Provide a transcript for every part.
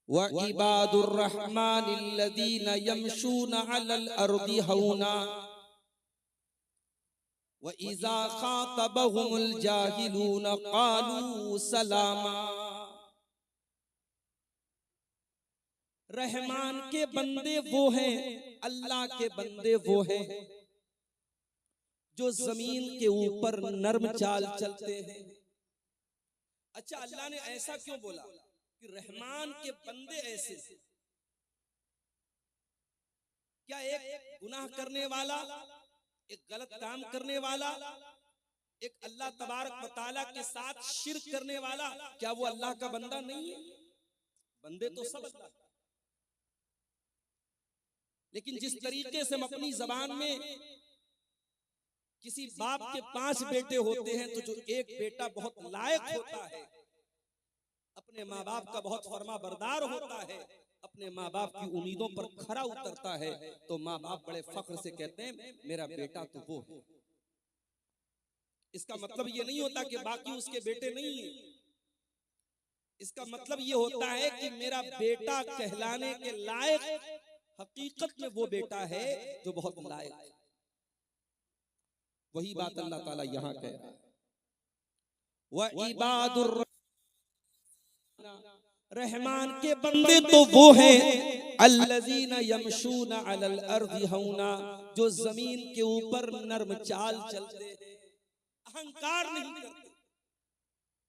व इबादुर रहमानिल्लज़ीना यमशूना अलल अर्दि हौना व इज़ा खातबहुमुल जाहिलूना क़ालू सलामा। रहमान के बंदे वो हैं, अल्लाह के बंदे वो हैं जो जमीन के ऊपर नर्म चाल चलते हैं। अच्छा, अल्लाह ने ऐसा क्यों बोला कि रहमान के बंदे ऐसे? क्या एक गुनाह करने वाला, एक गलत काम करने वाला, एक अल्लाह तबारक व तआला के साथ शिर्क करने वाला, क्या वो अल्लाह का बंदा नहीं है? बंदे तो सब अल्लाह। लेकिन जिस तरीके से हम अपनी जबान में किसी बाप के 5 बेटे होते हैं तो जो एक बेटा बहुत लायक होता है, अपने माँ बाप का बहुत फर्मा बरदार होता है, अपने माँ बाप की उम्मीदों पर खरा उतरता है, तो माँ बाप बड़े फख्र से कहते हैं मेरा बेटा तो वो है। इसका मतलब ये नहीं होता कि बाकी उसके बेटे नहीं है। इसका मतलब ये होता है कि मेरा बेटा कहलाने के लायक हकीकत में वो बेटा है जो बहुत लायक है। वही बात अल्लाह ताला यहां कह रहा है, व इबादुर रहमान के बंदे तो वो हैं अल्लज़ीना यमशूना अलल अर्दि हौना, जो जमीन के ऊपर नर्म चाल चलते हैं, अहंकार नहीं करते,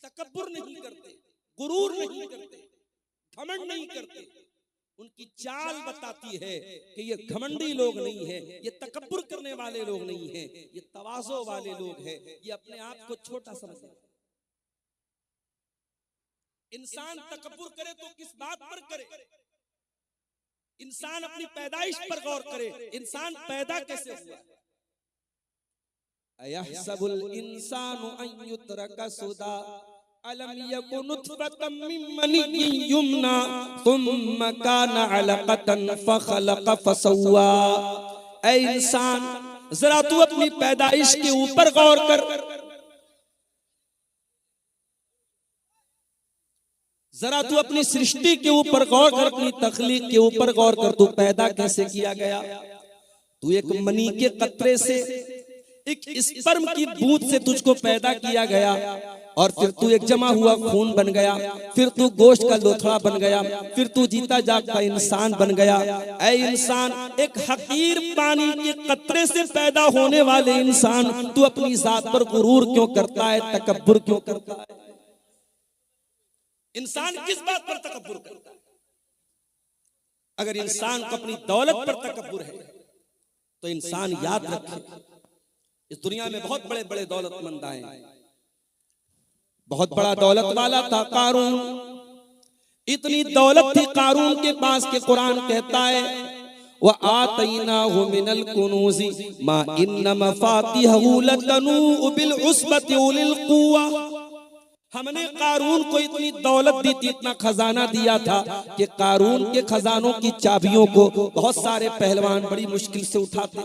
तकब्बुर नहीं करते, गुरूर नहीं करते, घमंड नहीं करते। उनकी चाल बताती है कि ये घमंडी लोग नहीं है, ये तकब्बुर करने वाले लोग नहीं है, ये तवाज़ो वाले लोग हैं, ये अपने आप को छोटा समझते। इंसान तकब्बुर करे तो किस बात पर करे? इंसान अपनी पैदाइश पर गौर करे, इंसान पैदा कैसे हुआ? अयहसबुल इंसानु अन युत्रका सुदा अलम यकुन नुतफतम मिन मनिय्यिन युमना थुम्मा काना अलक़तन फखलक़ फसव्वा। ऐ इंसान, जरा तू अपनी पैदाइश के ऊपर गौर कर, जरा तू अपनी सृष्टि के ऊपर गौर कर, अपनी तख्लीक के ऊपर गौर कर। तू पैदा कैसे किया गया? तू एक मनी के कतरे से, एक स्पर्म की बूंद से तुझको पैदा किया गया, और फिर तू एक जमा हुआ खून बन गया, फिर तू गोश्त का लोथड़ा बन गया, फिर तू जीता जागता इंसान बन गया। ऐ इंसान, एक हकीर पानी के कतरे से पैदा होने वाले इंसान, तू अपनी जात पर गुरूर क्यों करता है, तकब्बुर क्यों करता है? इंसान किस बात पर तकब्बुर करता है? अगर इंसान को अपनी दौलत पर तकब्बुर है तो इंसान याद रखे, इस दुनिया में बहुत बड़े बड़े दौलतमंद आए। बहुत बड़ा दौलत वाला था कारून, इतनी दौलत थी कारून के पास के कुरान कहता है व आतैनाहु मिनल कुनूज़ि मा इन्न मफातिहहु लतनू बिल उस्बति उलिल कुव्वा। हमने कारून को इतनी दौलत दी थी, इतना खजाना दिया था कि कारून के खजानों की चाबियों को बहुत सारे पहलवान बड़ी मुश्किल से उठाते।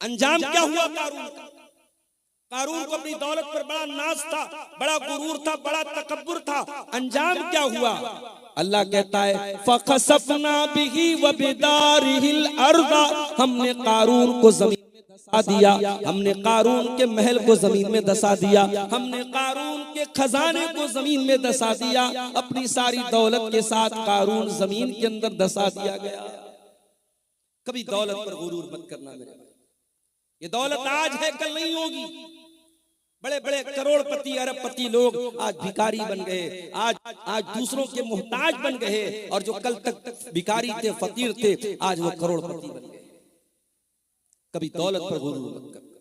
अंजाम क्या हुआ कारून का? कारून को अपनी दौलत पर बड़ा नाज था, बड़ा गुरूर था, बड़ा तकब्बुर था। अंजाम क्या हुआ? अल्लाह कहता है फखसफना बिही व बिदारिहिल अर्दा, हमने कारून को जमीन में धसा दिया, हमने कारून के महल को जमीन में धसा दिया, हमने कारून के खजाने को जमीन में धसा दिया। अपनी सारी दौलत के साथ कारून जमीन के अंदर धसा दिया गया। कभी दौलत पर गुरूर मत करना मेरे भाई। ये दौलत आज है, कल नहीं होगी। बड़े बड़े करोड़पति अरबपति लोग आज भिखारी बन गए, आज दूसरों के मोहताज बन गए, और जो कल तक भिखारी थे, फकीर थे, आज वो करोड़पति बन गए। कभी दौलत पर गुरूर मत करना,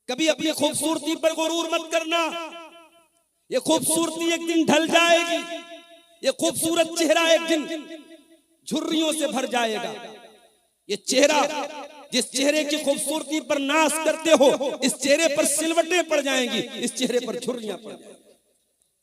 कभी अपनी खूबसूरती पर गुरूर मत करना। ये खूबसूरती एक दिन ढल जाएगी, ये खूबसूरत चेहरा एक दिन झुर्रियों से भर जाएगा। ये चेहरा, जिस चेहरे की खूबसूरती पर नाश करते हो, इस चेहरे पर सिलवटें पड़ जाएंगी, इस चेहरे पर झुर्रियां पड़ जाएंगी,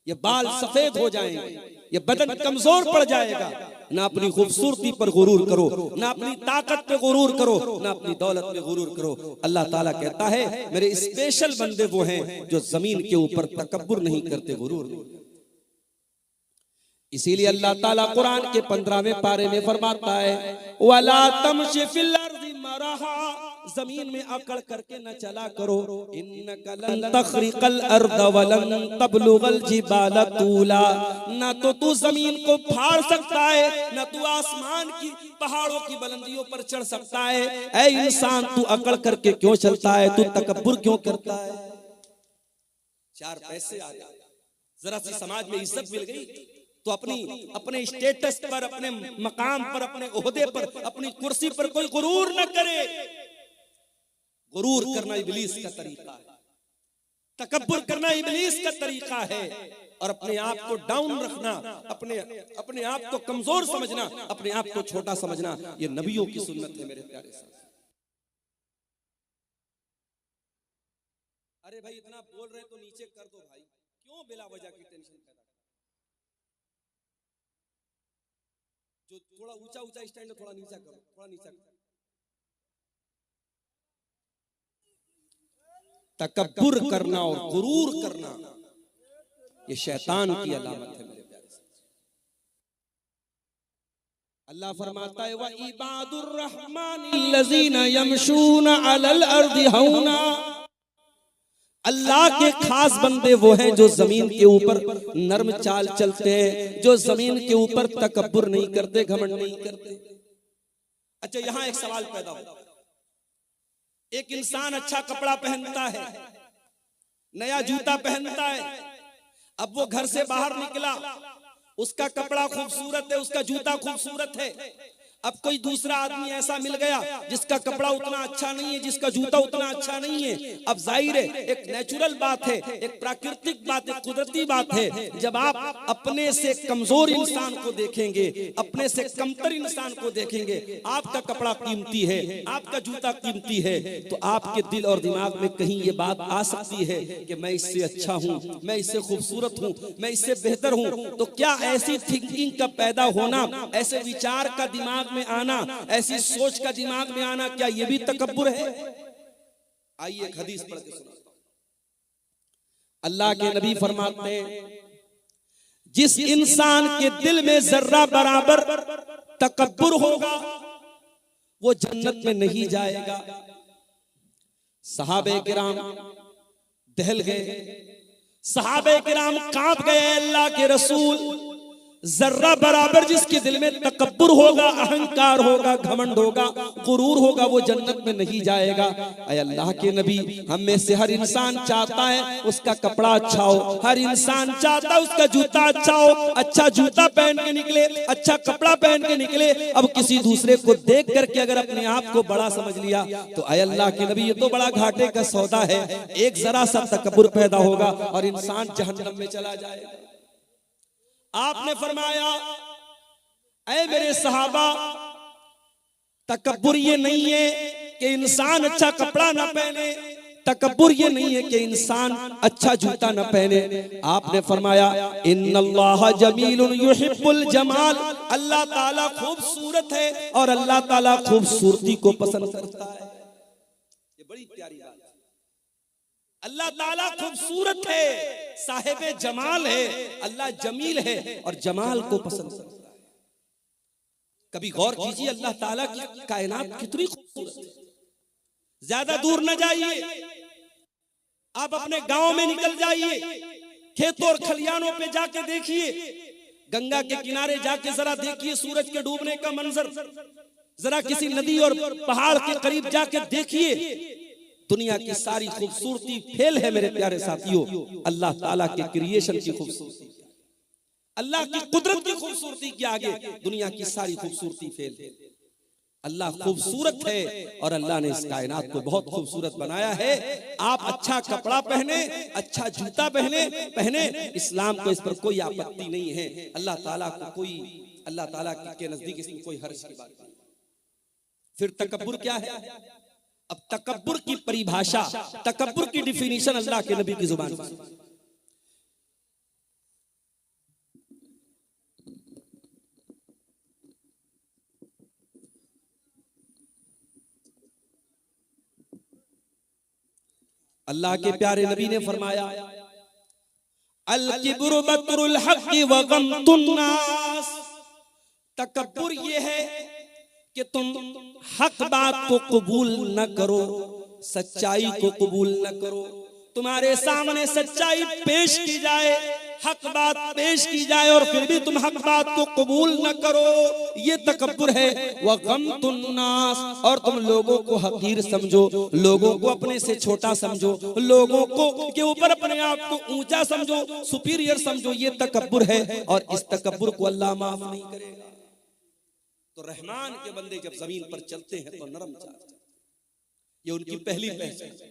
ये बाल सफेद हो जाएंगे, ये बदन कमजोर पड़ जाएगा। ना अपनी खूबसूरती पर गुरूर करो, ना अपनी ताकत पे गुरूर करो, ना अपनी दौलत पे गुरूर करो। अल्लाह ताला कहता है मेरे स्पेशल बंदे वो हैं जो जमीन के ऊपर तकब्बुर नहीं करते, गुरूर नहीं। इसीलिए अल्लाह ताला कुरान के 15वें पारे में फरमाता है, वला तमशी फिल अर्दि मरहा, जमीन में अकड़ करके न चला करो, इन्नका लन तखरिकल अर्द वलन तबलुगल जिबाल तूला, न तो तू जमीन को फाड़ सकता है, न तू आसमान की पहाड़ों की बुलंदियों पर चढ़ सकता है। ऐ इंसान, तू अकड़ करके क्यों चलता है, तू तकब्बुर क्यों करता है? चार पैसे आ गए, जरा सी समाज में इज्जत मिल गई तो अपने स्टेटस पर, अपने मकाम पर, अपने ओहदे पर, अपनी कुर्सी पर कोई गुरूर न करे। गुरूर करना इब्लीस का तरीका है, तकब्बुर करना इब्लीस का तरीका है, और अपने आप को डाउन रखना, अपने आप को कमजोर समझना, अपने आप को छोटा समझना, ये नबियों की सुन्नत है मेरे प्यारे साथ। अरे भाई इतना बोल रहे तो नीचे कर दो भाई, क्यों बिला वजह की टेंशन पैदा? जो थोड़ा ऊंचा ऊंचा स्टैंड है थोड़ा नीचा करो, थोड़ा नीचा करो। तकब्बुर करना और गुरूर करना ये शैतान की अलामत है मेरे प्यारे से। अल्लाह फरमाता है, व इबादुर रहमानिल्लज़ीना यमशूना अलल अर्दि हौना, अल्लाह के खास बंदे वो हैं जो जमीन के ऊपर नर्म चाल चलते हैं, जो जमीन के ऊपर तकब्बुर नहीं करते, घमंड नहीं करते। अच्छा, यहां एक सवाल पैदा होता है, एक इंसान अच्छा कपड़ा पहनता है, नया जूता पहनता है, अब वो घर से बाहर निकला, उसका कपड़ा खूबसूरत है, उसका जूता खूबसूरत है, अब कोई दूसरा आदमी ऐसा मिल गया जिसका कपड़ा उतना अच्छा नहीं है, जिसका जूता उतना अच्छा नहीं है। अब जाहिर है, एक नेचुरल बात है, एक प्राकृतिक बात है, कुदरती बात है, जब आप अपने से कमजोर इंसान को देखेंगे, अपने से कमतर इंसान को देखेंगे, आपका कपड़ा कीमती है, आपका जूता कीमती है, तो आपके दिल और दिमाग में कहीं ये बात आ सकती है कि मैं इससे अच्छा हूं, मैं इससे खूबसूरत हूं, मैं इससे बेहतर हूं। तो क्या ऐसी थिंकिंग का पैदा होना, ऐसे विचार का दिमाग में आना, ऐसी सोच का दिमाग में आना, क्या यह भी तकब्बुर है? आइए एक हदीस पढ़ के सुनाता हूं। अल्लाह के नबी फरमाते हैं, जिस इंसान के दिल में जर्रा बराबर तकब्बुर होगा वो जन्नत में नहीं जाएगा। सहाबे किराम दहल गए, सहाबे किराम कांप गए, अल्लाह के रसूल, जर्रा बराबर जिसके दिल में तकब्बुर होगा, अहंकार होगा, घमंड होगा, गुरूर होगा, वो जन्नत में नहीं जाएगा। ऐ अल्लाह के नबी, हम में से हर इंसान चाहता है उसका कपड़ा अच्छा हो, हर इंसान चाहता है उसका जूता अच्छा हो, अच्छा जूता पहन के निकले, अच्छा कपड़ा पहन के निकले। अब किसी दूसरे को देख करके अगर अपने आप को बड़ा समझ लिया तो ऐ अल्लाह के नबी, ये तो बड़ा घाटे का सौदा है। एक जरा सा तकब्बुर पैदा होगा और इंसान जहन्नम में चला जाएगा। आपने फरमाया, ऐ मेरे सहाबा, तकब्बुर ये नहीं है कि इंसान अच्छा कपड़ा न पहने, तकब्बुर ये नहीं है कि इंसान अच्छा जूता न पहने। आपने फरमाया, इन्नल्लाह जमीलुन युहिब्बुल जमाल, अल्लाह ताला खूबसूरत है और अल्लाह ताला खूबसूरती को पसंद करता है। ये बड़ी प्यारी बात है। अल्लाह ताला खूबसूरत है, साहिबे जमाल है, अल्लाह जमील है और जमाल को पसंद करता है। कभी गौर कीजिए, अल्लाह ताला की कायनात कितनी खूबसूरत है। ज्यादा दूर न जाइए, आप अपने गांव में निकल जाइए, खेतों और खलियानों पे जाके देखिए, गंगा के किनारे जाके जरा देखिए सूरज के डूबने का मंजर, जरा किसी नदी और पहाड़ के करीब जाके देखिए, दुनिया की सारी खूबसूरती फेल है मेरे प्यारे साथियों, अल्लाह ताला के क्रिएशन की खूबसूरती, अल्लाह की कुदरत की खूबसूरती के आगे दुनिया की सारी खूबसूरती फेल है। अल्लाह खूबसूरत है और अल्लाह ने इस कायनात को बहुत खूबसूरत बनाया है। आप अच्छा कपड़ा पहने, अच्छा जूता पहने, इस्लाम को इस पर कोई आपत्ति नहीं है। अल्लाह ताला के नजदीक इसमें कोई हर्ज की बात नहीं। फिर तकब्बुर क्या है? अब तकब्बुर की परिभाषा, तकब्बुर की डिफिनीशन अल्लाह के नबी की जुबान पर। अल्लाह के प्यारे नबी ने फरमाया, अल किब्रु बतरुल हक़्क़ि व गम्तुन नास, तकब्बुर ये है कि तुम हक बात को कबूल न करो, सच्चाई को कबूल न करो। तुम्हारे सामने सच्चाई पेश की जाए, हक बात पेश की जाए और फिर भी तुम हक बात को कबूल न करो, ये तकब्बुर है। वह गम्तुन नास, और तुम लोगों को हकीर समझो, लोगों को अपने से छोटा समझो, लोगों को के ऊपर अपने आप को ऊंचा समझो, सुपीरियर समझो, ये तकब्बुर है। और इस तकब्बुर को अल्लाह माफ नहीं करेगा। तो रहमान के बंदे जब जमीन पर चलते हैं तो नरम चलते हैं, ये उनकी पहली पहचान।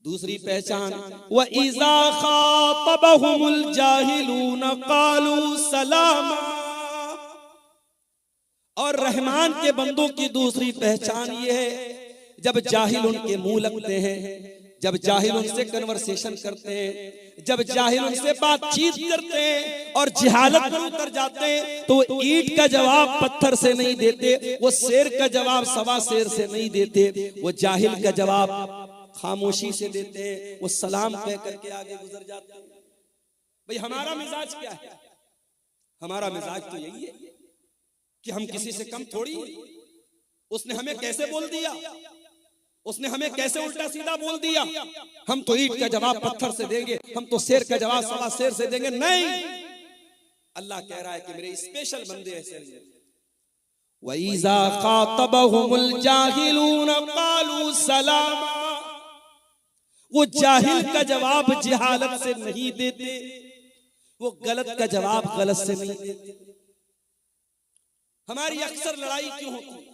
दूसरी पहचान, व इज़ा खातबहुमुल जाहिलून क़ालू सलामा, और रहमान के बंदों की दूसरी पहचान ये है, जब जाहिल उनके मुंह लगते हैं, जब जाहिल उनसे कन्वर्सेशन करते हैं, जब जाहिल उनसे बातचीत करते हैं और जिहालत पर उतर जाते हैं, तो वो ईंट का जवाब पत्थर से नहीं देते, वो शेर का जवाब सवा शेर से नहीं देते, वो जाहिल का जवाब खामोशी से देते हैं, वो सलाम कह करके आगे गुजर जाते हैं। भाई हमारा मिजाज क्या है? हमारा मिजाज तो यही है कि हम किसी से कम थोड़ी, उसने हमें कैसे बोल दिया, उसने हमें कैसे उल्टा सीधा बोल दिया, हम तो ईंट का जवाब पत्थर से देंगे, हम तो शेर का जवाब सवा शेर से देंगे। नहीं, अल्लाह कह रहा है कि मेरे स्पेशल बंदे ऐसे नहीं। वइज़ा खातबहुमुल जाहिलून क़ालू सलामा, वो जाहिल का जवाब जिहालत से नहीं देते, वो गलत का जवाब गलत से नहीं देते। हमारी अक्सर लड़ाई क्यों होती है?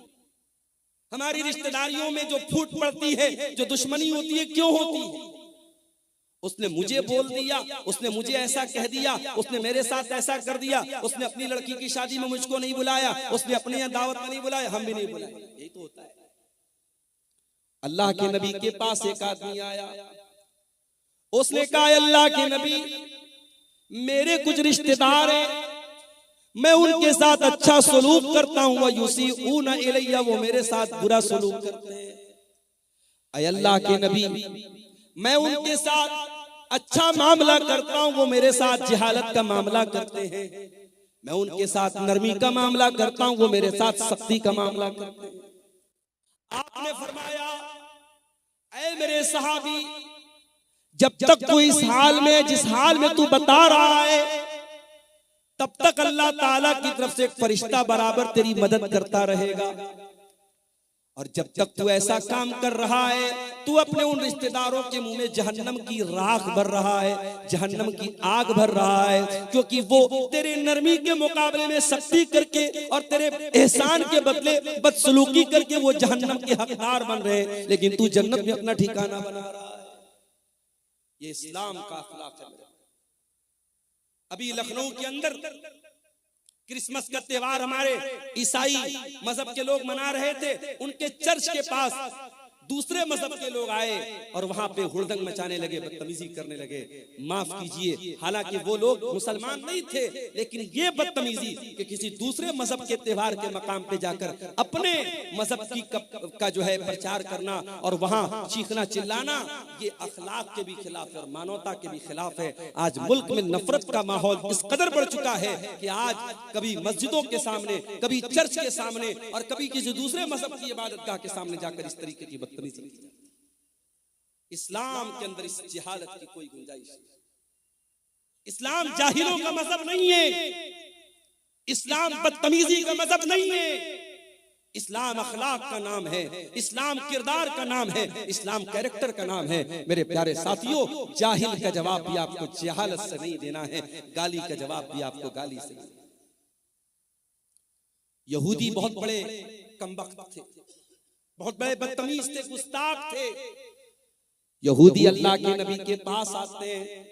हमारी रिश्तेदारियों में जो फूट पड़ती है, जो दुश्मनी होती है, क्यों होती है? उसने मुझे बोल दिया, उसने मुझे ऐसा कह दिया, उसने मेरे साथ ऐसा कर दिया, उसने अपनी लड़की की शादी में मुझको नहीं बुलाया, उसने अपने यहाँ दावत में नहीं बुलाया, हम भी नहीं बुलाए। यही तो होता है। अल्लाह के नबी के पास एक आदमी आया, उसने कहा अल्लाह के नबी, मेरे कुछ रिश्तेदार हैं, मैं उनके साथ अच्छा सलूक करता हूं, वह युसीऊना इलैया, वो मेरे साथ बुरा सलूक करते हैं। ऐ अल्लाह के नबी, मैं उनके साथ अच्छा मामला करता हूं, वो मेरे साथ जिहालत का मामला करते हैं। मैं उनके साथ नरमी का मामला करता हूं, वो मेरे साथ सख्ती का मामला करते हैं। आपने फरमाया, ऐ मेरे सहाबी, जब तक तू इस हाल में, जिस हाल में तू बता रहा है, तब तक अल्लाह ताला की तरफ से एक फरिश्ता बराबर तेरी मदद करता रहेगा। और जब तक तू ऐसा काम कर रहा है, तू अपने उन रिश्तेदारों के मुंह में जहन्नम की राख भर रहा है, जहन्नम की आग भर रहा है, क्योंकि वो तेरे नरमी के मुकाबले में सख्ती करके और तेरे एहसान के बदले बदसलूकी करके वो जहन्नम के हकदार बन रहे हैं, लेकिन तू जन्नत में अपना ठिकाना बना रहा है। ये इस्लाम का अखलाक है। अभी लखनऊ के अंदर क्रिसमस का त्योहार हमारे ईसाई मजहब के लोग मना रहे थे, उनके चर्च के पास दूसरे मजहब के लोग आए और वहां पे हुड़दंग मचाने लगे, बदतमीजी करने लगे। माफ कीजिए, हालांकि वो लोग मुसलमान नहीं थे, लेकिन ये बदतमीजी कि किसी दूसरे मजहब के त्योहार के मकाम पे जाकर अपने मजहब की का जो है प्रचार करना और वहां चीखना चिल्लाना, ये अखलाक के भी खिलाफ है और मानवता के भी खिलाफ है। आज मुल्क में नफरत का माहौल इस कदर बढ़ चुका है कि आज कभी मस्जिदों के सामने, कभी चर्च के सामने और कभी किसी दूसरे मजहब की इबादतगाह के सामने जाकर इस तरीके की बदतमीजी। इस्लाम के अंदर इस जिहालत की कोई गुंजाइश नहीं। इस्लाम जाहिलों का मजहब नहीं है, इस्लाम बदतमीजी का मजहब नहीं है, इस्लाम अखलाक का नाम है, इस्लाम किरदार का नाम है, इस्लाम कैरेक्टर का नाम है। मेरे प्यारे साथियों, जाहिल का जवाब भी आपको जहालत से नहीं देना है, गाली का जवाब भी आपको गाली से नहीं। यहूदी बहुत बड़े कमबख्त थे, बहुत बड़े बदतमीज थे, गुस्ताख थे। यहूदी अल्लाह के नबी के पास आते हैं,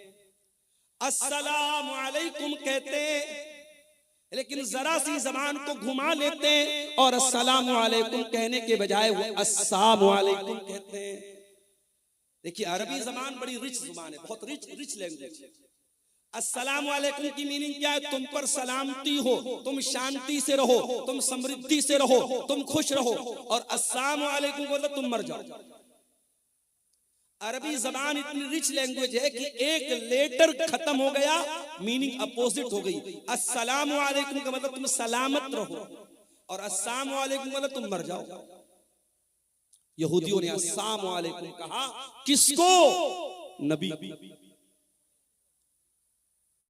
अस्सलामु अलैकुम कहते हैं, लेकिन जरा सी जबान को घुमा लेते हैं और अस्सलामु अलैकुम कहने के बजाय वो अस्सलामु अलैकुम कहते हैं। देखिए, अरबी जबान बड़ी रिच जुबान है, बहुत रिच लैंग्वेज है। अस्सलामु अलैकुम की मीनिंग क्या है? तुम पर सलामती हो, तुम शांति से रहो, तुम समृद्धि से रहो, तुम खुश रहो। और अस्सलामु अलैकुम मतलब तुम मर जाओ। अरबी जबान इतनी रिच लैंग्वेज है कि एक लेटर खत्म हो गया मीनिंग अपोजिट हो गई। अस्सलामु अलैकुम का मतलब तुम सलामत रहो और अस्सलामु अलैकुम मतलब तुम मर जाओ। यहूदियों ने अस्सलामु अलैकुम कहा किसको? नबी।